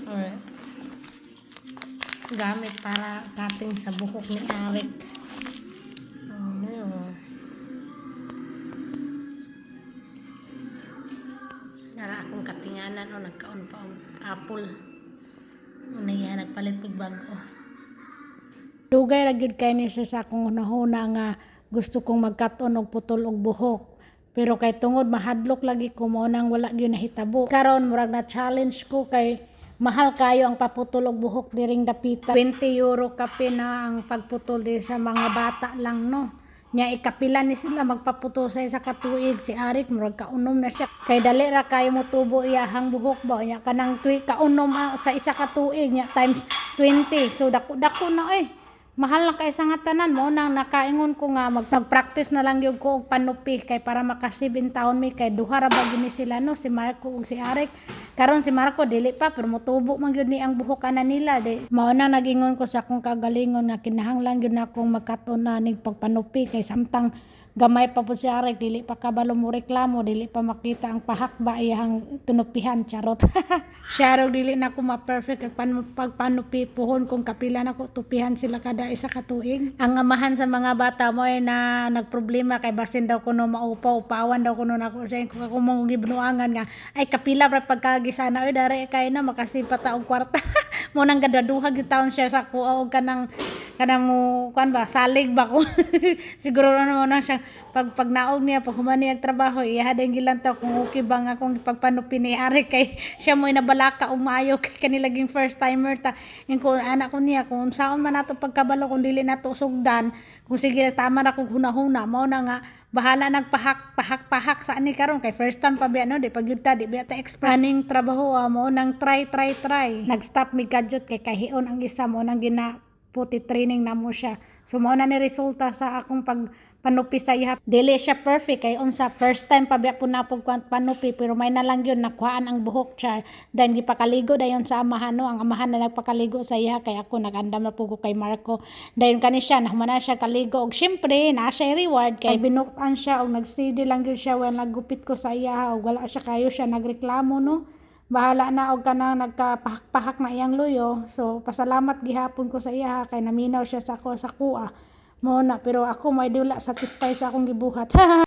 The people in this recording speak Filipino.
Or gamit para cutting sa buhok ni Arik. Nara akong katinganan o nagkaon pa og apple. Unay nagpalit og bago. Dugay ra gyud kay ni sa akong nahuna nga gusto kong magkaton og putol og buhok. Pero kay tungod mahadlok lagi ko mo nang wala gyud nahitabo. Karon murag na challenge ko kay mahal kayo ang paputol og buhok diring dapita. 20 euro kape na ang pagputol diri sa mga bata lang no. Nya ikapila ni sila magpaputol sa isa ka tuig. Si Arik murag kaunom na siya. Kay dali ra kayo mo tubo iyahang buhok ba nya kanang kaunom sa isa ka tuig nya times 20. So dako na mahal na kay sa nga tanan mo nang nakaingon ko nga magpractice na lang gyud ko og panupi kay para makasibin taon mi kay duha ra ba gini sila no si Marco ug si Arik. Karon si Marco dili pa pero motubo man gyud ni ang buhok ana nila di mao na nagingon ko sa akong kagalingon nga kinahanglan gyud na akong magkaton na ning pagpanupi kay samtang gamay pa po si Arik dili pa kabalo mo reklamo dili pa makita ang pahakba iyang tunupihan charot. Siya raw dili na ko ma-perfect pagpanupi puhon kung kapila na ko tupihan sila kada isa ka tuig. Ang amahan sa mga bata mo ay na nagproblema kay basin daw kuno maupaw-upawan daw kuno nako sa ko mong gibnuangan nga ay kapila ra pagkagisana dare kay na makasipa ta og kwarta. Mo nang gadaduha gyud taon siya sa kuha og kanang mo kuan ba salig ba ko. Siguro na mo na siya pag naog niya pag human niya trabaho iya din gilantaw kung okay ba nga akong pagpanupi ni Arik kay siya mo inabalaka umayo kay kanilaging first timer ta ko anak ko niya kung saon man nato pagkabalo kung dili nato sugdan kung sige tama na kog hunahuna mao na nga bahala nagpahak sa ani karon kay first time pa biya no di pag ta di biya ta expanding trabaho mo nang try nag-stop mi gadget kay kahion ang isa mo nang puti training na mo siya. So mao na ni resulta sa akong pagpanupi sa iya. Dili siya perfect kay unsa first time pa biya po na panupi pero may na lang yun nakuhaan ang buhok siya. Then gipakaligo dayon sa amahan no. Ang amahan na nagpakaligo sa iya kay ako nagandam na pugo kay Marco. Dayon kani siya nahuman na siya kaligo og syempre na siya reward kay binuktan siya og nagsteady lang gyud siya when nagupit ko sa iya og wala siya kayo siya nagreklamo no. Bahala na og kanang nagkapahak na iyang luyo. So pasalamat gihapon ko sa iya kay naminaw siya sa ako sa kuha. Mo na pero ako may dula satisfied sa akong gibuhat.